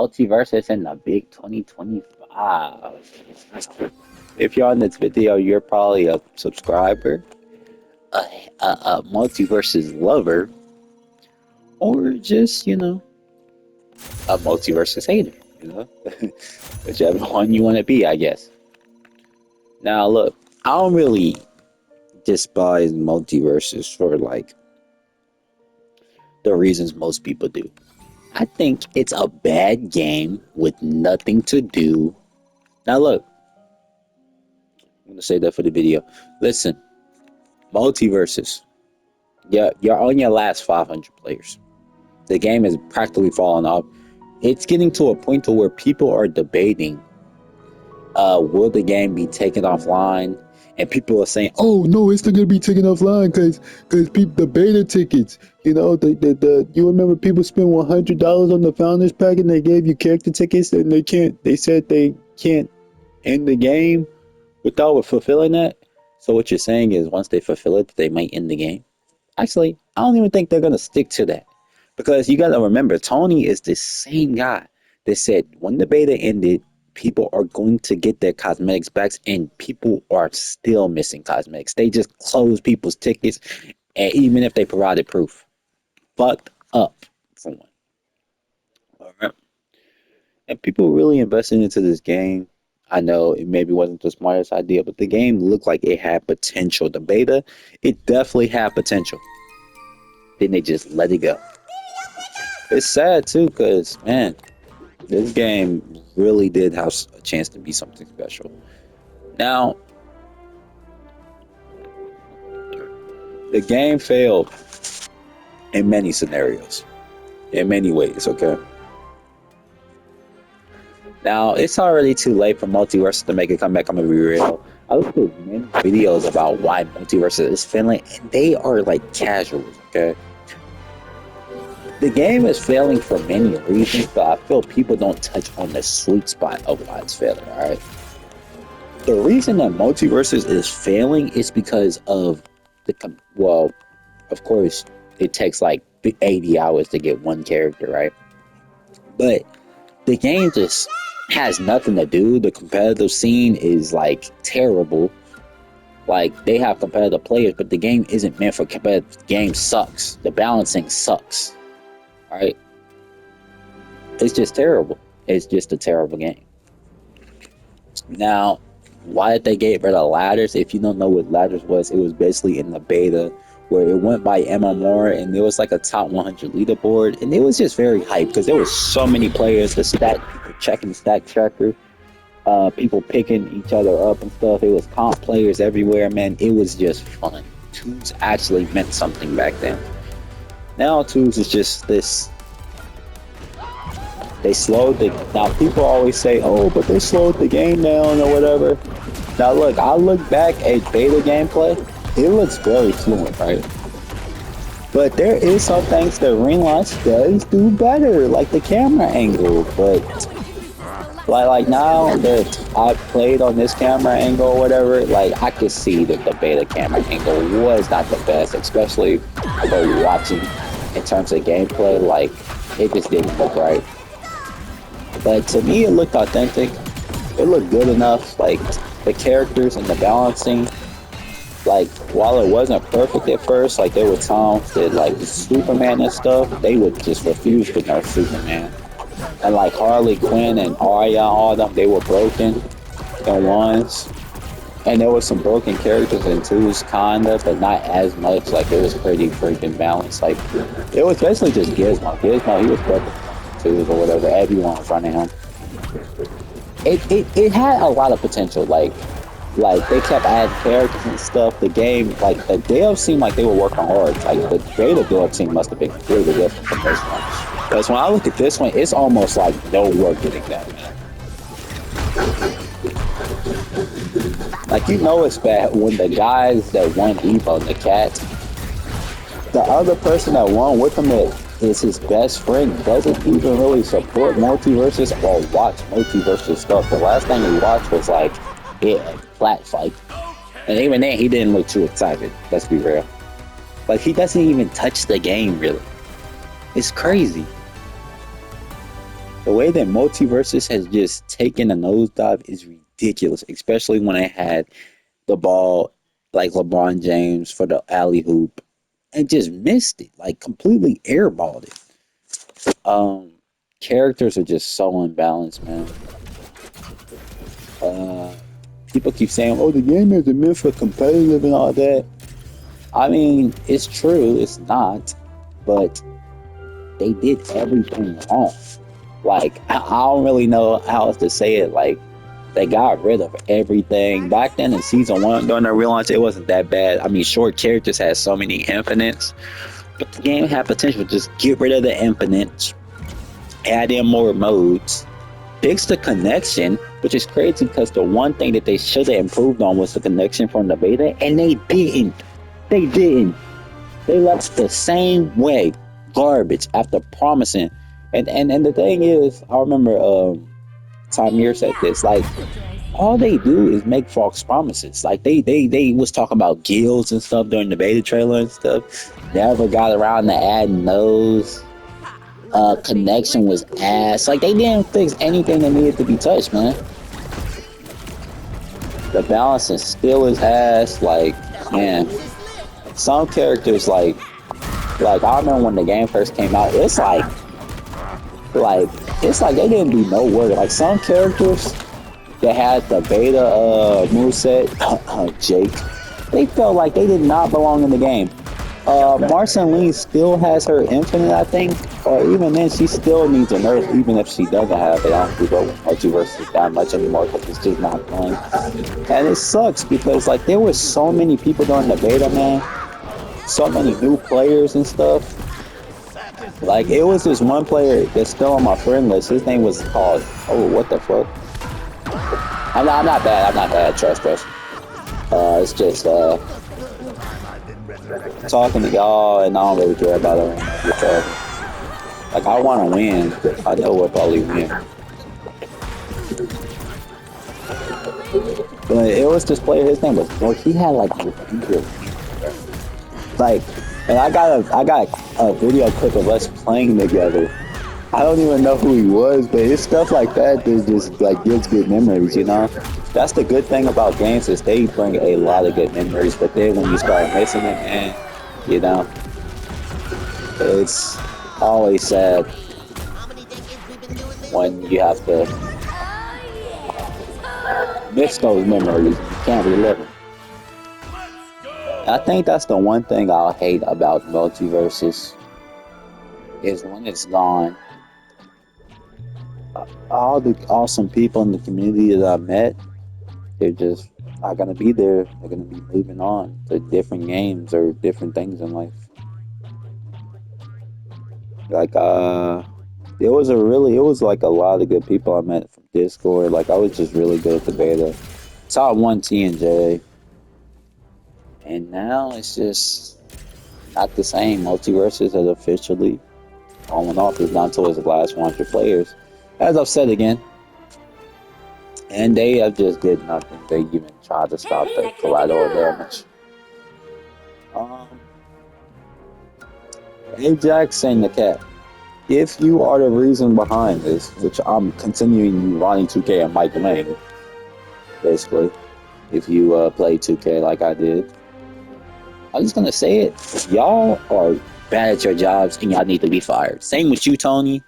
MultiVersus in the big 2025. If you're on this video, you're probably a subscriber, a MultiVersus lover, or just, a MultiVersus hater, whichever one you want to be, I guess. Now, look, I don't really despise MultiVersus for like the reasons most people do. I think it's a bad game with nothing to do. Now, look, I'm gonna say that for the video. Listen, MultiVersus, yeah, you're on your last 500 players. The game is practically falling off. It's getting to a point to where people are debating, will the game be taken offline? And people are saying, "Oh no, it's still gonna be taken offline because people the beta tickets. You remember people spent $100 on the founders pack and they gave you character tickets and they can't. They said they can't end the game without fulfilling that. So what you're saying is once they fulfill it, they might end the game. Actually, I don't even think they're gonna stick to that because you gotta remember, Tony is the same guy that said when the beta ended, people are going to get their cosmetics back, and people are still missing cosmetics. They just close people's tickets, and even if they provided proof, fucked up for one. All right, and people really invested into this game. I know it maybe wasn't the smartest idea, but the game looked like it had potential. The beta, it definitely had potential. Then they just let it go. It's sad too, because man, this game really did have a chance to be something special. Now, the game failed in many scenarios, in many ways, okay? Now, it's already too late for MultiVersus to make a comeback. I'm gonna be real. I looked at many videos about why MultiVersus is failing, and they are like casuals, okay? The game is failing for many reasons, but I feel people don't touch on the sweet spot of why it's failing, alright? The reason that MultiVersus is failing is because of well, of course, it takes like 80 hours to get one character, right? But the game just has nothing to do. The competitive scene is like terrible. Like they have competitive players, but the game isn't meant for competitive. The game sucks. The balancing sucks. Right? It's just terrible. It's just a terrible game. Now, why did they get rid of ladders? If you don't know what ladders was, it was basically in the beta where it went by MMR and there was like a top 100 leaderboard, and it was just very hype because there was so many players, the stat people checking stat tracker, people picking each other up and stuff. It was comp players everywhere, man. It was just fun. Twos actually meant something back then. Now twos is just this. They slowed the. Now people always say, "Oh, but they slowed the game down or whatever." Now look, I look back at beta gameplay. It looks very fluent, right? But there is some things that Ringlaunch does do better, like the camera angle. But like now that I played on this camera angle or whatever, like I could see that the beta camera angle was not the best, especially for watching in terms of gameplay. Like it just didn't look right. But to me, it looked authentic. It looked good enough. Like the characters and the balancing. Like while it wasn't perfect at first, like there were times that like Superman and stuff, they would just refuse to nerf Superman. And like Harley Quinn and Arya, all of them, they were broken in ones. And there was some broken characters in twos, kinda, but not as much. Like it was pretty freaking balanced. Like it was basically just Gizmo. Gizmo, he was broken twos or whatever. Everyone was running him. It had a lot of potential. Like they kept adding characters and stuff. The game, like the dev seemed like they were working hard. Like the beta dev team must have been really different from this one. Because when I look at this one, it's almost like no work getting that, man. Like it's bad when the guys that won Evo, the cat, the other person that won with him is his best friend, doesn't even really support MultiVersus or watch MultiVersus stuff. The last thing he watched was like flat fight. And even then he didn't look too excited, let's be real. Like he doesn't even touch the game really. It's crazy. The way that MultiVersus has just taken a nosedive is ridiculous, especially when it had the ball like LeBron James for the alley hoop and just missed it, like completely airballed it. Um, Characters are just so unbalanced, man. Uh, People keep saying, "Oh, the game isn't meant for competitive and all that." I mean, it's true, it's not, but they did everything wrong. Like, I don't really know how else to say it. Like, they got rid of everything. Back then in season one, during the relaunch, it wasn't that bad. I mean, short characters had so many infinites, but the game had potential. Just get rid of the infinites, add in more modes, fix the connection, which is crazy because the one thing that they should have improved on was the connection from the beta, and they didn't. They didn't. They left the same way, garbage after promising. And the thing is, I remember Tamir said this, like, all they do is make false promises. Like they was talking about guilds and stuff during the beta trailer and stuff. Never got around to adding those. Connection was ass. Like they didn't fix anything that needed to be touched, man. The balance is still as ass. Like, man, some characters like I remember when the game first came out, like it's like they didn't do no work. Like some characters that had the beta moveset, Jake, they felt like they did not belong in the game. Marceline still has her infinite, I think, or even then she still needs a nerf, even if she doesn't have it. I don't think MultiVersus that much anymore because it's just not fun. And it sucks because like there were so many people during the beta, man, so many new players and stuff. Like it was this one player that's still on my friend list. His name was called, oh, what the fuck? I'm not bad. I'm not bad. Trust. It's just talking to y'all, and I don't really care about it. Like I want to win. I know we'll probably win. But it was this player. His name was. Well, he had like and I got a video clip of us playing together. I don't even know who he was, but it's stuff like that that just like gives good memories, you know? That's the good thing about games is they bring a lot of good memories, but then when you start missing it, man, you know, it's always sad when you have to miss those memories. You can't relive them. I think that's the one thing I'll hate about MultiVersus is when it's gone. All the awesome people in the community that I met, they're just not gonna be there. They're gonna be moving on to different games or different things in life. Like it was like a lot of good people I met from Discord. Like I was just really good at the beta. Top one T and J. And now it's just not the same. MultiVersus has officially fallen off. It's down to its last 100 players. As I've said again, and they have just did nothing. They even tried to stop the collateral damage. Ajax and the cat. If you are the reason behind this, which I'm continuing Ronnie 2K and Mike Lang, basically, if you play 2K like I did, I'm just gonna say it. Y'all are bad at your jobs and y'all need to be fired. Same with you, Tony.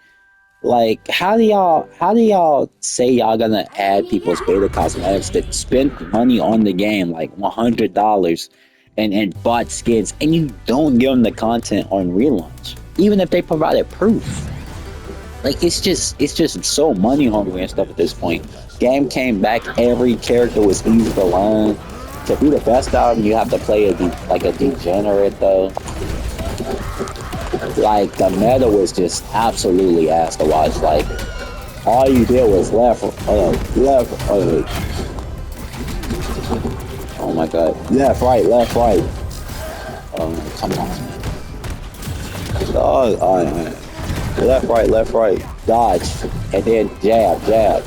Like, how do y'all say y'all gonna add people's beta cosmetics that spend money on the game, like $100 and bought skins, and you don't give them the content on relaunch, even if they provided proof? Like, it's just so money hungry and stuff at this point. Game came back, every character was easy to learn. To be the best out of them, you have to play like a degenerate though. Like the meta was just absolutely ass to watch. Like all you did was left. Oh my god, left, right. Come on, dog. Left, right. Dodge, and then jab.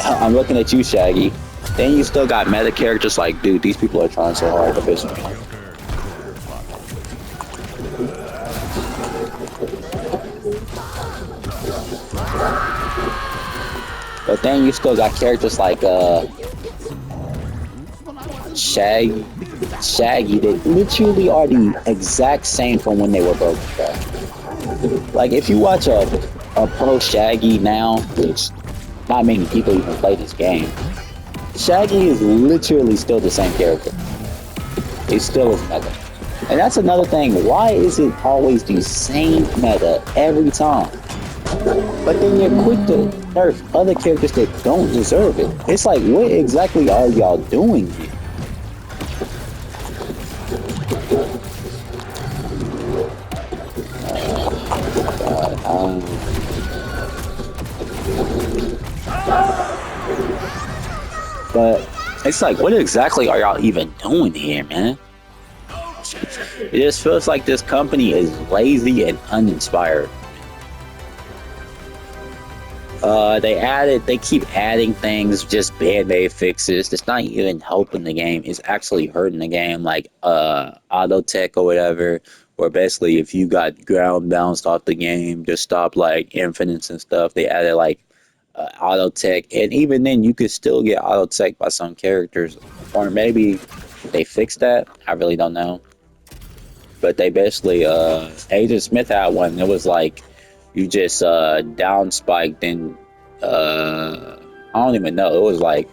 I'm looking at you, Shaggy. Then you still got meta characters like, dude, these people are trying so hard to piss me off. But then you still got characters like Shaggy that literally are the exact same from when they were broken, bro. Like if you watch a pro Shaggy now, which not many people even play this game, Shaggy is literally still the same character. He still is meta. And that's another thing. Why is it always the same meta every time? But then you're quick to nerf other characters that don't deserve it. It's like, what exactly are y'all doing here? But it's like, what exactly are y'all even doing here, man? It just feels like this company is lazy and uninspired. They keep adding things, just band-aid fixes. It's not even helping the game. It's actually hurting the game, like auto tech or whatever. Or basically, if you got ground bounced off the game, just stop like infinites and stuff. They added like auto tech, and even then, you could still get auto tech by some characters, or maybe they fixed that. I really don't know. But they basically, Agent Smith had one. It was like you just down spiked and I don't even know. It was like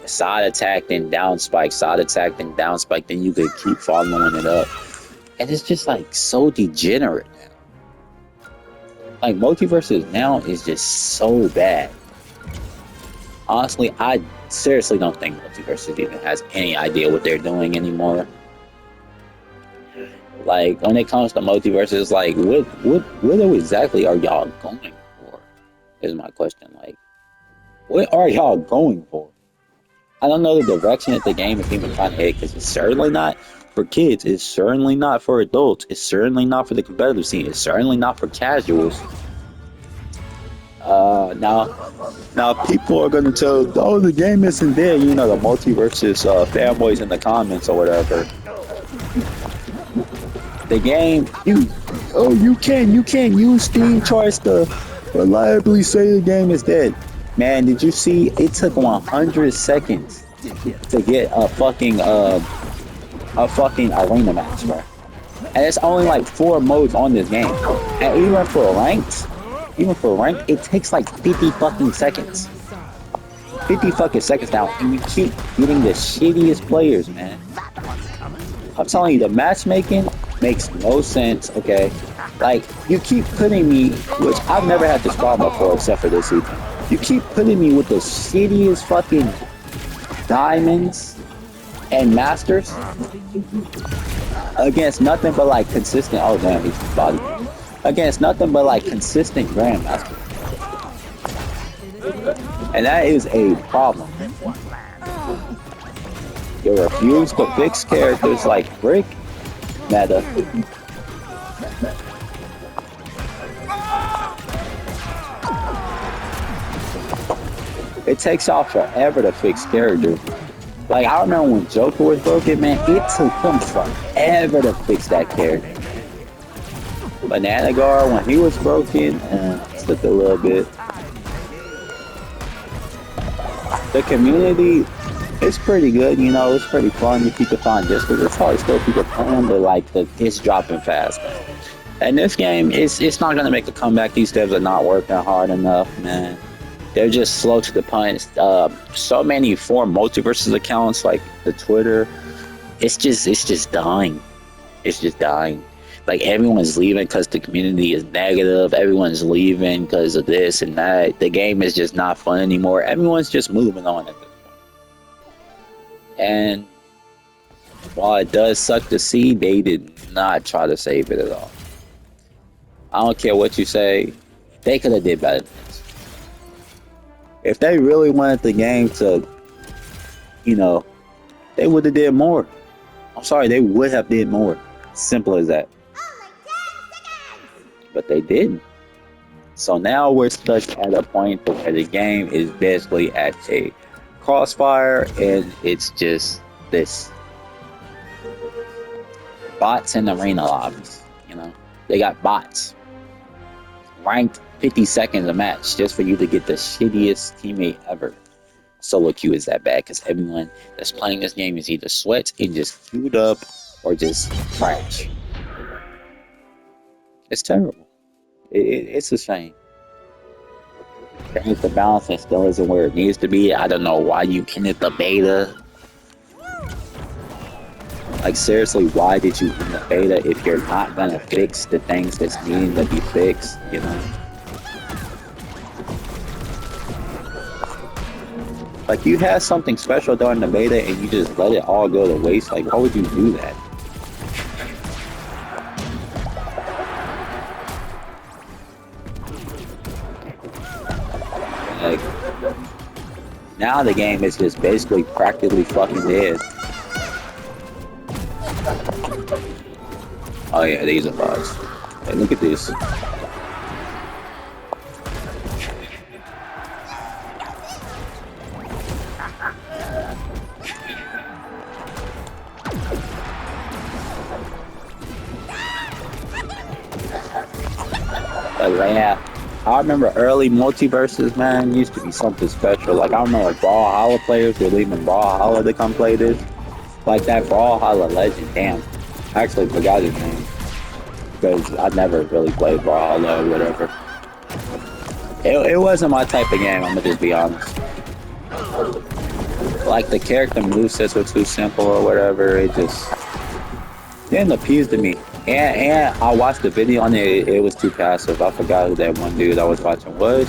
side attack then down spike, side attack then down spike. Then you could keep following it up, and it's just like so degenerate now. Like MultiVersus now is just so bad. Honestly, I seriously don't think MultiVersus even has any idea what they're doing anymore. Like when it comes to MultiVersus, like what exactly are y'all going for? Is my question. Like, what are y'all going for? I don't know the direction that the game is even trying to head, because it's certainly not for kids. It's certainly not for adults. It's certainly not for the competitive scene. It's certainly not for casuals. Now people are gonna tell, oh, the game isn't there. You know, the MultiVersus fanboys in the comments or whatever. The game, you can't use Steam charts to reliably say the game is dead. Man, did you see? It took 100 seconds to get a fucking arena match, bro. And it's only like 4 modes on this game. And even for ranked, it takes like 50 fucking seconds. 50 fucking seconds now, and you keep getting the shittiest players, man. I'm telling you, the matchmaking makes no sense, okay? Like, you keep putting me, which I've never had this problem before except for this season. You keep putting me with the shittiest fucking diamonds and masters against nothing but like consistent, oh damn, he's body. Against nothing but like consistent grandmasters. And that is a problem. You refuse to fix characters like Brick, meta. It takes y'all forever to fix characters. Like, I remember when Joker was broken, man, it took him forever to fix that character. Banana Guard, when he was broken, it took a little bit. The community, it's pretty good, you know, it's pretty fun if you can find Discord. It's hard still people playing, but like it's dropping fast, man. And this game, it's not gonna make a comeback. These devs are not working hard enough, man. They're just slow to the punch. So many form MultiVersus accounts, like the Twitter, it's just dying. It's just dying. Like everyone's leaving because the community is negative. Everyone's leaving because of this and that. The game is just not fun anymore. Everyone's just moving on at this point. And while it does suck to see, they did not try to save it at all. I don't care what you say. They could have did better than this. If they really wanted the game to, you know, they would have did more. I'm sorry, they would have did more. Simple as that. But they didn't. So now we're stuck at a point where the game is basically at a crossfire, and it's just this bots in arena lobbies. You know, they got bots. ranked 50 seconds a match just for you to get the shittiest teammate ever. Solo queue is that bad because everyone that's playing this game is either sweat and just queued up or just trash. It's terrible. It's a shame. The balance still isn't where it needs to be. I don't know why you ended the beta. Like, seriously, why did you end the beta if you're not gonna fix the things that's needing to be fixed, you know? Like, you had something special during the beta and you just let it all go to waste. Like, why would you do that? Like, now the game is just basically practically fucking dead. Oh yeah, these are bugs. Hey, look at this. Yeah, I remember early MultiVersus, man, used to be something special. Like, I remember Brawlhalla players were leaving Brawlhalla to come play this. Like that Brawlhalla legend, damn. I actually forgot his name. Because I never really played Brawlhalla or whatever. It wasn't my type of game, I'm gonna just be honest. Like, the character movesets were too simple or whatever, it just didn't appease to me. And I watched the video on it, it was too passive. I forgot who that one dude I was watching was.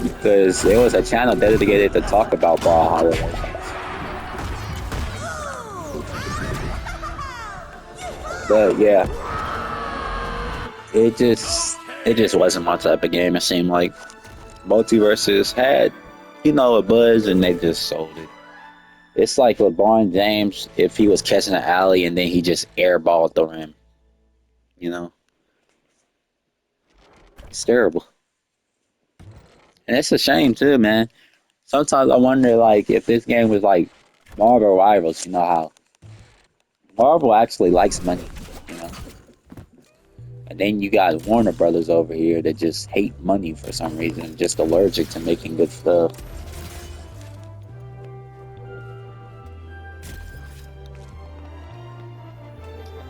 Because there was a channel dedicated to talk about Brawlhalla. But yeah, it just wasn't my type of game. It seemed like MultiVersus had, you know, a buzz and they just sold it. It's like LeBron James if he was catching an alley and then he just airballed the rim. You know, it's terrible, and it's a shame too, man. Sometimes I wonder, like, if this game was like Marvel Rivals. You know how Marvel actually likes money, you know. And then you got Warner Brothers over here that just hate money for some reason, just allergic to making good stuff.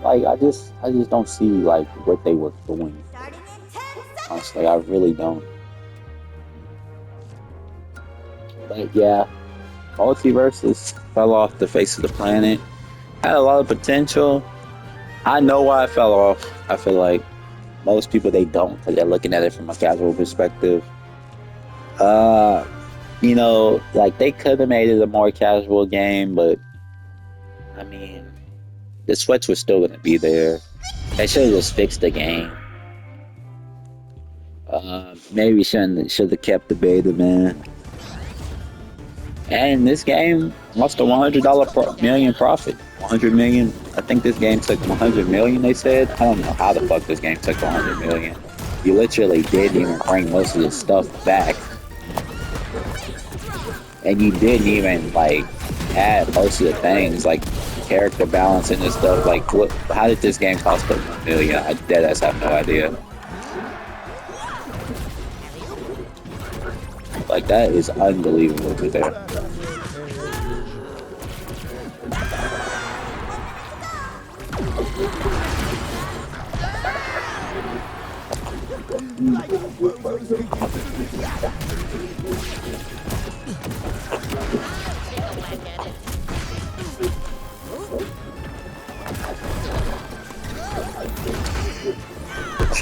Like, I just don't see like what they were doing. Honestly, I really don't. But yeah, MultiVersus fell off the face of the planet. Had a lot of potential. I know why it fell off. I feel like most people, they don't, because they're looking at it from a casual perspective. You know, like, they could have made it a more casual game, but I mean, the sweats were still gonna be there. They should have just fixed the game. Maybe should have kept the beta, man. And this game lost a $100 million profit. 100 million. I think this game took 100 million. They said. I don't know how the fuck this game took 100 million. You literally didn't even bring most of the stuff back, and you didn't even like add most of the things like character balancing and stuff. Like, what? How did this game cost them 1 million? I deadass have no idea. Like, that is unbelievable over there.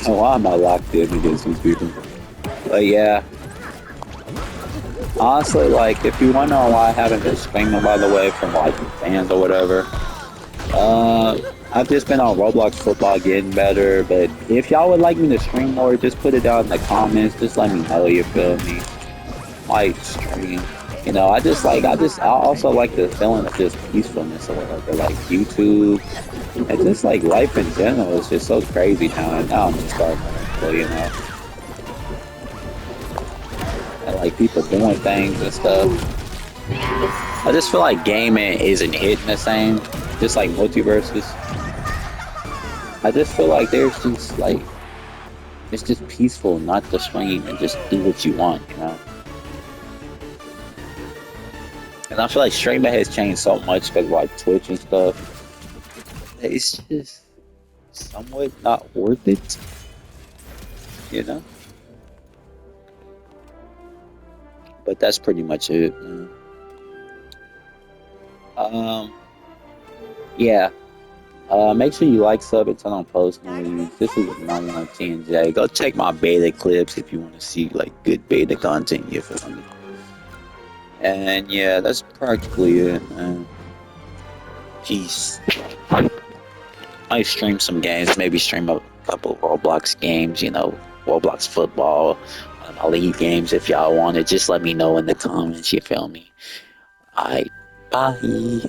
Why am I locked in against these people? But yeah. Honestly, like, if you wonder why I haven't been streaming, by the way, from like fans or whatever, I've just been on Roblox football getting better. But if y'all would like me to stream more, just put it down in the comments. Just let me know, you feel me? Might stream. You know, I also like the feeling of just peacefulness or whatever. Like, YouTube and just like life in general is just so crazy now. And now I'm just starting to, you know. And like people doing things and stuff. I just feel like gaming isn't hitting the same, just like MultiVersus. I just feel like there's just like It's just peaceful, not the swinging, and just do what you want, you know. And I feel like streaming has changed so much because like Twitch and stuff. It's just somewhat not worth it, you know. But that's pretty much it. Um, yeah. Make sure you like, sub, and turn on post notifications. This is 91 TNJ. Go check my beta clips if you want to see like good beta content. You feel me? And yeah, that's practically it, man. Peace. I stream some games, maybe stream a couple Roblox games, you know, Roblox football, my league games if y'all want it. Just let me know in the comments, you feel me? Alright, bye.